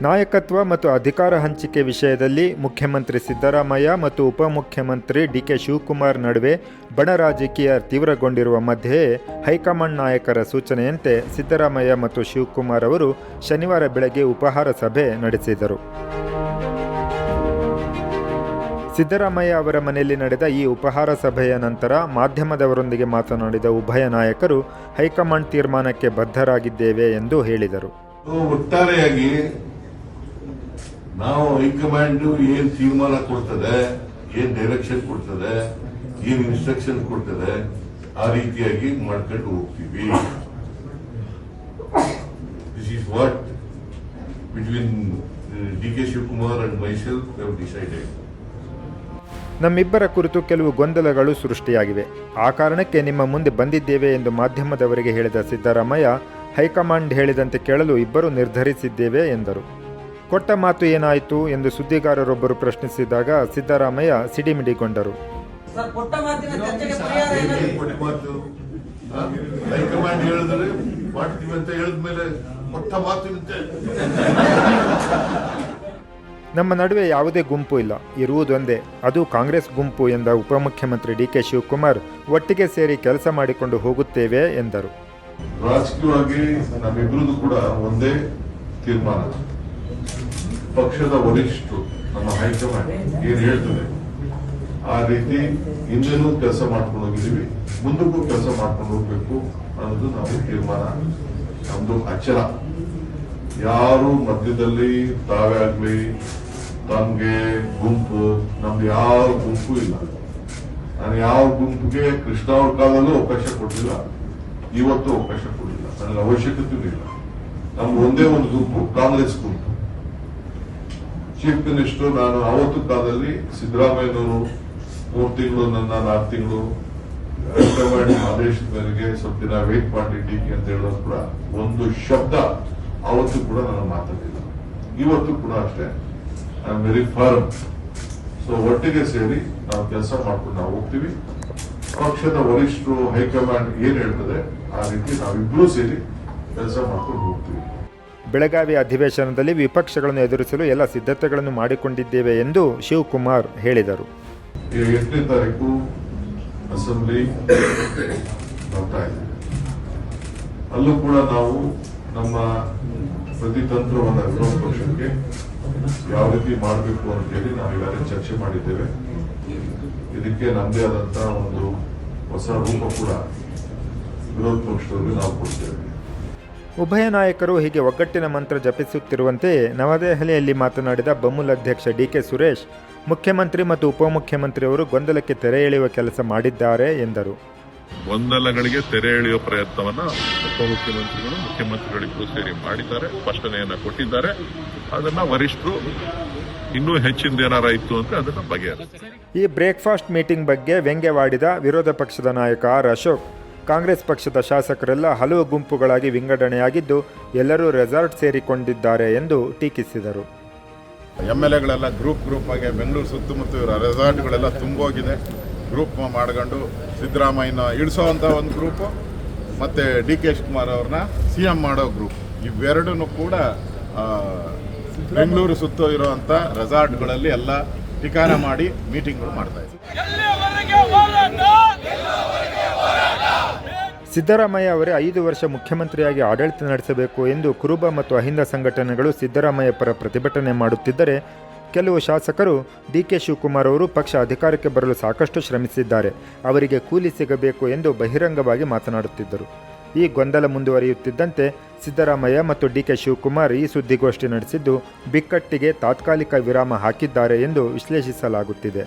ನಾಯಕತ್ವ ಮತ್ತು ಅಧಿಕಾರ ಹಂಚಿಕೆ ವಿಷಯದಲ್ಲಿ ಮುಖ್ಯಮಂತ್ರಿ ಸಿದ್ದರಾಮಯ್ಯ ಮತ್ತು ಉಪಮುಖ್ಯಮಂತ್ರಿ ಡಿ.ಕೆ. ಶಿವಕುಮಾರ್ ನಡುವೆ ಬಣ ರಾಜಕೀಯ ತೀವ್ರಗೊಂಡಿರುವ ಮಧ್ಯೆ ಹೈಕಮಾಂಡ್ ನಾಯಕರ ಸೂಚನೆಯಂತೆ ಸಿದ್ದರಾಮಯ್ಯ ಮತ್ತು ಶಿವಕುಮಾರ್ ಅವರು ಶನಿವಾರ ಬೆಳಗ್ಗೆ ಉಪಹಾರ ಸಭೆ ನಡೆಸಿದರು. ಸಿದ್ದರಾಮಯ್ಯ ಅವರ ಮನೆಯಲ್ಲಿ ನಡೆದ ಈ ಉಪಹಾರ ಸಭೆಯ ನಂತರ ಮಾಧ್ಯಮದವರೊಂದಿಗೆ ಮಾತನಾಡಿದ ಉಭಯ ನಾಯಕರು ಹೈಕಮಾಂಡ್ ತೀರ್ಮಾನಕ್ಕೆ ಬದ್ಧರಾಗಿದ್ದೇವೆ ಎಂದು ಹೇಳಿದರು. ಒಟ್ಟಾರೆಯಾಗಿ ನಾವು ಹೈಕಮಾಂಡ್ ಏನ್ ತೀರ್ಮಾನ ಕೊಡ್ತದೆ, ಏನ್ ಡೈರೆಕ್ಷನ್ ಕೊಡ್ತದೆ, ಏನ್ ಇನ್ಸ್ಟ್ರಕ್ಷನ್ ಕೊಡ್ತದೆ, ಆ ರೀತಿಯಾಗಿ ಮಾಡ್ಕೊಂಡು ಹೋಗ್ತೀವಿ. This is what between DK. Shivakumar and myself have decided. ನಮ್ಮಿಬ್ಬರ ಕುರಿತು ಕೆಲವು ಗೊಂದಲಗಳು ಸೃಷ್ಟಿಯಾಗಿವೆ. ಆ ಕಾರಣಕ್ಕೆ ನಿಮ್ಮ ಮುಂದೆ ಬಂದಿದ್ದೇವೆ ಎಂದು ಮಾಧ್ಯಮದವರಿಗೆ ಹೇಳಿದ ಸಿದ್ದರಾಮಯ್ಯ, ಹೈಕಮಾಂಡ್ ಹೇಳಿದಂತೆ ಕೇಳಲು ಇಬ್ಬರು ನಿರ್ಧರಿಸಿದ್ದೇವೆ ಎಂದರು. ಕೊಟ್ಟ ಮಾತು ಏನಾಯಿತು ಎಂದು ಸುದ್ದಿಗಾರರೊಬ್ಬರು ಪ್ರಶ್ನಿಸಿದಾಗ ಸಿದ್ದರಾಮಯ್ಯ ಸಿಡಿಮಿಡಿಗೊಂಡರು. ಹೈಕಮಾಂಡ್ ಹೇಳಿದ್ರೆ ಮಾಡ್ತೀವಿ ಅಂತ ಹೇಳಿದ್ಮೇಲೆ ಕೊಟ್ಟ ಮಾತು ನಮ್ಮ ನಡುವೆ ಯಾವುದೇ ಗುಂಪು ಇಲ್ಲ, ಇರುವುದೊಂದೇ, ಅದು ಕಾಂಗ್ರೆಸ್ ಗುಂಪು ಎಂದ ಉಪಮುಖ್ಯಮಂತ್ರಿ ಡಿ.ಕೆ. ಶಿವಕುಮಾರ್ ಒಟ್ಟಿಗೆ ಸೇರಿ ಕೆಲಸ ಮಾಡಿಕೊಂಡು ಹೋಗುತ್ತೇವೆ ಎಂದರು. ರಾಜಕೀಯವಾಗಿ ನಮ್ಮಿಬ್ಬರದು ಕೂಡ ಒಂದೇ ತೀರ್ಮಾನ. ಪಕ್ಷದ ವರಿಷ್ಠರು ನಮ್ಮ ಹೈಕಮಾಂಡ್ ಏನ್ ಹೇಳ್ತದೆ ಆ ರೀತಿ ಹಿಂದೆನೂ ಕೆಲಸ ಮಾಡ್ಕೊಂಡು ಹೋಗಿದ್ದೀವಿ, ಮುಂದಕ್ಕೂ ಕೆಲಸ ಮಾಡ್ಕೊಂಡು ಹೋಗ್ಬೇಕು ಅನ್ನೋದು ನಮ್ಮ ತೀರ್ಮಾನ, ನಮ್ದು ಅಚಲ. ಯಾರು ಮಧ್ಯದಲ್ಲಿ ತಾವೇ ಆಗ್ಲಿ ತಮ್ಗೆ ಗುಂಪು, ನಮ್ದು ಯಾವ ಗುಂಪು ಇಲ್ಲ. ನಾನು ಯಾವ ಗುಂಪಿಗೆ ಕೃಷ್ಣ ಅವ್ರ ಕಾಲದಲ್ಲೂ ಅವಕಾಶ ಕೊಟ್ಟಿಲ್ಲ, ಇವತ್ತು ಅವಕಾಶ ಕೊಟ್ಟಿಲ್ಲ, ನನಗೆ ಅವಶ್ಯಕತೆ ಇಲ್ಲ. ನಮ್ದು ಒಂದೇ ಒಂದು ಗುಂಪು, ಕಾಂಗ್ರೆಸ್ ಗುಂಪು. ಚೀಫ್ ಮಿನಿಸ್ಟರ್ ನಾನು ಅವತ್ತು ಕಾಲದಲ್ಲಿ ಸಿದ್ದರಾಮಯ್ಯನವರು 3 ತಿಂಗಳು ನನ್ನ 4 ತಿಂಗಳು ಹೈಕಮಾಂಡ್ ಆದೇಶದ ಮೇರೆಗೆ ಸ್ವಲ್ಪ ದಿನ ವೇಟ್ ಮಾಡಿ ಡಿಕೆ ಅಂತ ಹೇಳೋದು ಕೂಡ ಒಂದು ಶಬ್ದ ಅವತ್ತು ಕೂಡ ನಾನು ಮಾತಾಡಿಲ್ಲ. ಇವತ್ತು ಕೂಡ ಅಷ್ಟೇ, I am very firm. So ಒಟ್ಟಿಗೆ ಸೇರಿ ನಾವು ಕೆಲಸ ಮಾಡ್ಕೊಂಡು ನಾವು ಹೋಗ್ತೀವಿ. ಪಕ್ಷದ ವರಿಷ್ಠರು ಹೈಕಮಾಂಡ್ ಏನ್ ಹೇಳ್ತದೆ ಆ ರೀತಿ ನಾವಿಬ್ರು ಸೇರಿ ಕೆಲಸ ಮಾಡ್ಕೊಂಡು ಹೋಗ್ತೀವಿ. ಬೆಳಗಾವಿ ಅಧಿವೇಶನದಲ್ಲಿ ವಿಪಕ್ಷಗಳನ್ನು ಎದುರಿಸಲು ಎಲ್ಲ ಸಿದ್ಧತೆಗಳನ್ನು ಮಾಡಿಕೊಂಡಿದ್ದೇವೆ ಎಂದು ಶಿವಕುಮಾರ್ ಹೇಳಿದರು. 8ನೇ ತಾರೀಕು ಅಸೆಂಬ್ಲಿ ಬರ್ತಾ ಇದೆ. ಅಲ್ಲೂ ಕೂಡ ನಾವು ನಮ್ಮ ಪ್ರತಿತಂತ್ರವನ್ನು ವಿರೋಧ ಪಕ್ಷಕ್ಕೆ ಯಾವ ರೀತಿ ಮಾಡಬೇಕು ಅಂತ ಹೇಳಿ ನಾವು ಈಗಾಗಲೇ ಚರ್ಚೆ ಮಾಡಿದ್ದೇವೆ. ಇದಕ್ಕೆ ನಮ್ಮದೇ ಆದಂತಹ ಒಂದು ಹೊಸ ರೂಪ ಕೂಡ ವಿರೋಧ ಪಕ್ಷದವರಿಗೆ ನಾವು ಕೊಡ್ತೇವೆ. ಉಭಯ ನಾಯಕರು ಹೀಗೆ ಒಗ್ಗಟ್ಟಿನ ಮಂತ್ರ ಜಪಿಸುತ್ತಿರುವಂತೆ ನವದೆಹಲಿಯಲ್ಲಿ ಮಾತನಾಡಿದ ಬಮೂಲ್ ಅಧ್ಯಕ್ಷ ಡಿ.ಕೆ. ಸುರೇಶ್, ಮುಖ್ಯಮಂತ್ರಿ ಮತ್ತು ಉಪಮುಖ್ಯಮಂತ್ರಿಯವರು ಗೊಂದಲಕ್ಕೆ ತೆರೆ ಎಳೆಯುವ ಕೆಲಸ ಮಾಡಿದ್ದಾರೆ ಎಂದರು. ಗೊಂದಲಗಳಿಗೆ ತೆರೆ ಎಳೆಯುವ ಪ್ರಯತ್ನವನ್ನ ಉಪಮುಖ್ಯಮಂತ್ರಿಗಳು ಮುಖ್ಯಮಂತ್ರಿಗಳಿಗೂ ಸೇರಿ ಮಾಡಿದ್ದಾರೆ, ಸ್ಪಷ್ಟನೆಯನ್ನ ಕೊಟ್ಟಿದ್ದಾರೆ. ಅದನ್ನ ವರಿಷ್ಠರು ಇನ್ನೂ ಹೆಚ್ಚಿಂದ ಏನಾರ ಇತ್ತು ಅಂತ ಅದನ್ನ ಬಗೆಹರಿಸ್ತಾರೆ. ಈ ಬ್ರೇಕ್ಫಾಸ್ಟ್ ಮೀಟಿಂಗ್ ಬಗ್ಗೆ ವ್ಯಂಗ್ಯವಾಡಿದ ವಿರೋಧ ಪಕ್ಷದ ನಾಯಕ ಆರ್. ಅಶೋಕ್, ಕಾಂಗ್ರೆಸ್ ಪಕ್ಷದ ಶಾಸಕರೆಲ್ಲ ಹಲವು ಗುಂಪುಗಳಾಗಿ ವಿಂಗಡಣೆಯಾಗಿದ್ದು ಎಲ್ಲರೂ ರೆಸಾರ್ಟ್ ಸೇರಿಕೊಂಡಿದ್ದಾರೆ ಎಂದು ಟೀಕಿಸಿದರು. MLAಗಳೆಲ್ಲ ಗ್ರೂಪ್ ಆಗಿ ಬೆಂಗಳೂರು ಸುತ್ತಮುತ್ತ ಇವರ ರೆಸಾರ್ಟ್ಗಳೆಲ್ಲ ತುಂಬೋಗಿದೆ. ಗ್ರೂಪ್ ಮಾಡ್ಕೊಂಡು ಸಿದ್ದರಾಮಯ್ಯನ ಇಳಿಸೋವಂಥ ಒಂದು ಗ್ರೂಪು ಮತ್ತು ಡಿ.ಕೆ. ಶಿವಕುಮಾರ್ ಅವ್ರನ್ನ CM ಮಾಡೋ ಗ್ರೂಪ್, ಇವೆರಡೂ ಕೂಡ ಬೆಂಗಳೂರು ಸುತ್ತ ಇರುವಂಥ ರೆಸಾರ್ಟ್ಗಳಲ್ಲಿ ಎಲ್ಲ ಠಿಕಾಣ ಮಾಡಿ ಮೀಟಿಂಗ್ಗಳು ಮಾಡ್ತಾ ಇದ್ದಾರೆ. ಸಿದ್ದರಾಮಯ್ಯ ಅವರೇ 5 ವರ್ಷ ಮುಖ್ಯಮಂತ್ರಿಯಾಗಿ ಆಡಳಿತ ನಡೆಸಬೇಕು ಎಂದು ಕುರುಬ ಮತ್ತು ಅಹಿಂದ ಸಂಘಟನೆಗಳು ಸಿದ್ದರಾಮಯ್ಯ ಪರ ಪ್ರತಿಭಟನೆ ಮಾಡುತ್ತಿದ್ದರೆ, ಕೆಲವು ಶಾಸಕರು ಡಿ.ಕೆ. ಶಿವಕುಮಾರ್ ಅವರು ಪಕ್ಷ ಅಧಿಕಾರಕ್ಕೆ ಬರಲು ಸಾಕಷ್ಟು ಶ್ರಮಿಸಿದ್ದಾರೆ, ಅವರಿಗೆ ಕೂಲಿ ಸಿಗಬೇಕು ಎಂದು ಬಹಿರಂಗವಾಗಿ ಮಾತನಾಡುತ್ತಿದ್ದರು. ಈ ಗೊಂದಲ ಮುಂದುವರಿಯುತ್ತಿದ್ದಂತೆ ಸಿದ್ದರಾಮಯ್ಯ ಮತ್ತು ಡಿ.ಕೆ. ಶಿವಕುಮಾರ್ ಈ ಸುದ್ದಿಗೋಷ್ಠಿ ನಡೆಸಿದ್ದು ಬಿಕ್ಕಟ್ಟಿಗೆ ತಾತ್ಕಾಲಿಕ ವಿರಾಮ ಹಾಕಿದ್ದಾರೆ ಎಂದು ವಿಶ್ಲೇಷಿಸಲಾಗುತ್ತಿದೆ.